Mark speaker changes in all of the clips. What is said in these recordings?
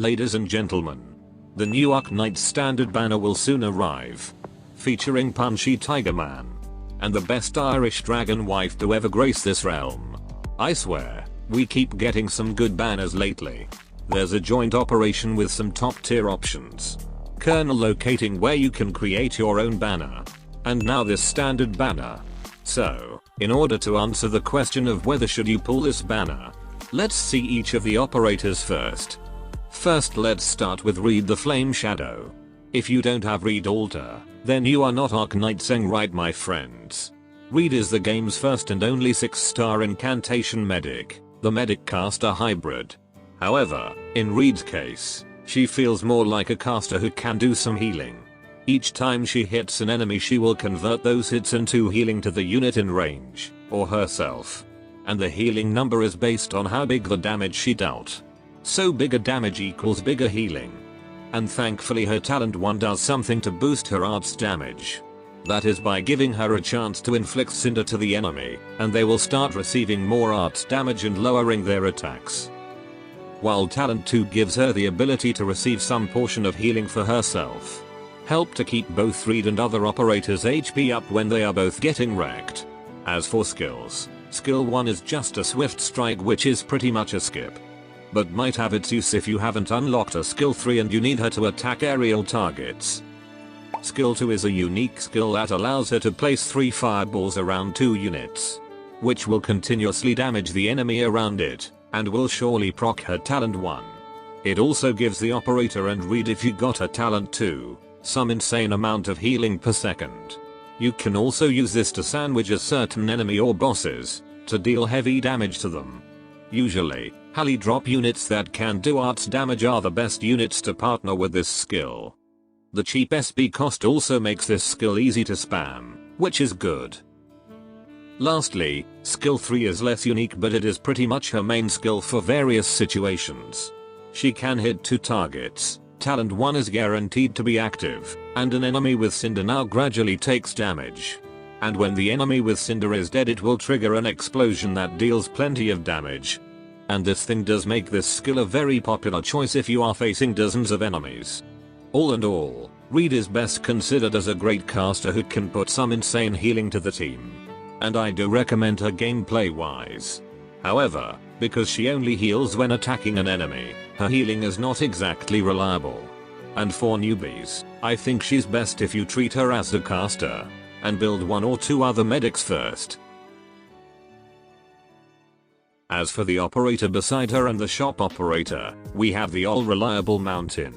Speaker 1: Ladies and gentlemen, the new Arknights standard banner will soon arrive. Featuring Punchy Tiger Man and the best Irish dragon wife to ever grace this realm. I swear, we keep getting some good banners lately. There's a joint operation with some top tier options. Kernel locating where you can create your own banner. And now this standard banner. So, in order to answer the question of whether should you pull this banner, let's see each of the operators first. First, let's start with Read the Flame Shadow. If you don't have Read Altar, then you are not Arknightsing right, my friends. Read is the game's first and only 6-star incantation medic, the medic caster hybrid. However, in Read's case, she feels more like a caster who can do some healing. Each time she hits an enemy, she will convert those hits into healing to the unit in range, or herself. And the healing number is based on how big the damage she dealt. So bigger damage equals bigger healing. And thankfully her talent 1 does something to boost her art's damage. That is by giving her a chance to inflict cinder to the enemy, and they will start receiving more art's damage and lowering their attacks. While talent 2 gives her the ability to receive some portion of healing for herself. Help to keep both Read and other operators' HP up when they are both getting wrecked. As for skills, skill 1 is just a swift strike, which is pretty much a skip. But might have its use if you haven't unlocked a skill 3 and you need her to attack aerial targets. Skill 2 is a unique skill that allows her to place 3 fireballs around 2 units, which will continuously damage the enemy around it, and will surely proc her talent 1. It also gives the operator and Read, if you got her talent 2, some insane amount of healing per second. You can also use this to sandwich a certain enemy or bosses, to deal heavy damage to them. Usually, Hally drop units that can do arts damage are the best units to partner with this skill. The cheap SB cost also makes this skill easy to spam, which is good. Lastly, skill 3 is less unique, but it is pretty much her main skill for various situations. She can hit 2 targets, talent 1 is guaranteed to be active, and an enemy with cinder now gradually takes damage. And when the enemy with cinder is dead, it will trigger an explosion that deals plenty of damage. And this thing does make this skill a very popular choice if you are facing dozens of enemies. All in all, Read is best considered as a great caster who can put some insane healing to the team. And I do recommend her gameplay wise. However, because she only heals when attacking an enemy, her healing is not exactly reliable. And for newbies, I think she's best if you treat her as a caster, and build 1 or 2 other medics first. As for the operator beside her and the shop operator, we have the all-reliable Mountain.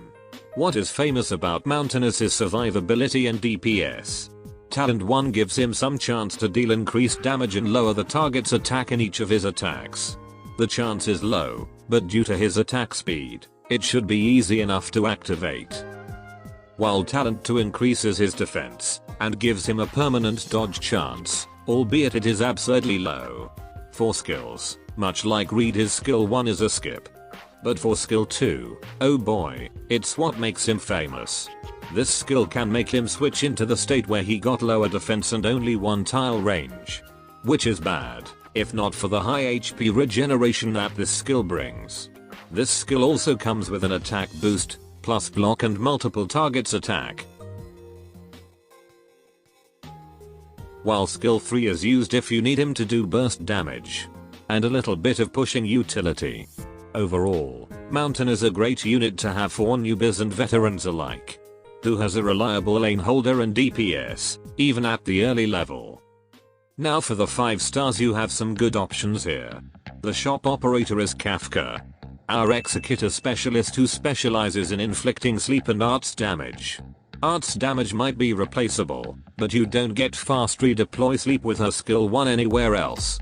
Speaker 1: What is famous about Mountain is his survivability and DPS. Talent 1 gives him some chance to deal increased damage and lower the target's attack in each of his attacks. The chance is low, but due to his attack speed, it should be easy enough to activate. While Talent 2 increases his defense, and gives him a permanent dodge chance, albeit it is absurdly low. For skills, much like Read, his skill 1 is a skip. But for skill 2, oh boy, it's what makes him famous. This skill can make him switch into the state where he got lower defense and only 1 tile range. Which is bad, if not for the high HP regeneration that this skill brings. This skill also comes with an attack boost, plus block and multiple targets attack. While skill 3 is used if you need him to do burst damage. And a little bit of pushing utility. Overall, Mountain is a great unit to have for newbies and veterans alike. Who has a reliable lane holder and DPS, even at the early level. Now for the 5 stars, you have some good options here. The shop operator is Kafka, our executor specialist who specializes in inflicting sleep and arts damage. Arts damage might be replaceable, but you don't get fast redeploy sleep with her skill 1 anywhere else.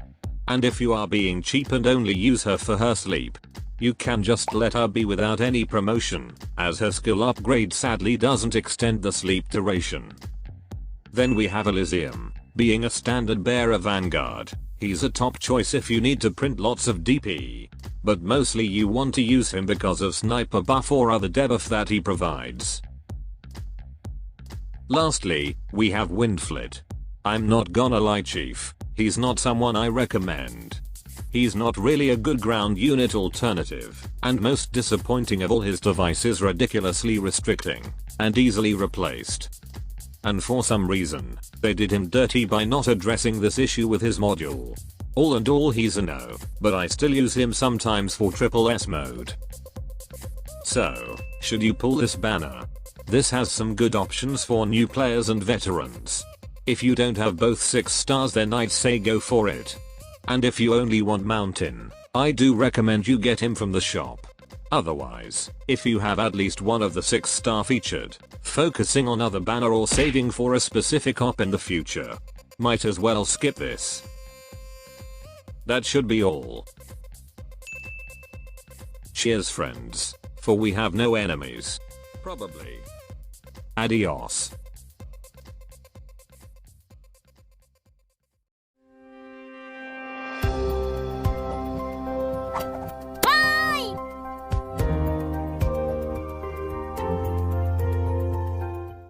Speaker 1: And if you are being cheap and only use her for her sleep, you can just let her be without any promotion, as her skill upgrade sadly doesn't extend the sleep duration. Then we have Elysium, being a standard bearer vanguard. He's a top choice if you need to print lots of DP. But mostly you want to use him because of sniper buff or other debuff that he provides. Lastly, we have Windflit. I'm not gonna lie, chief, he's not someone I recommend. He's not really a good ground unit alternative, and most disappointing of all, his device is ridiculously restricting and easily replaced. And for some reason, they did him dirty by not addressing this issue with his module. All in all, he's a no, but I still use him sometimes for triple S mode. So, should you pull this banner? This has some good options for new players and veterans. If you don't have both 6 stars, then I'd say go for it. And if you only want mountain, I do recommend you get him from the shop. Otherwise, if you have at least one of the 6 star featured, focusing on other banner or saving for a specific op in the future, might as well skip this. That should be all. Cheers friends, for we have no enemies. Probably. Adios.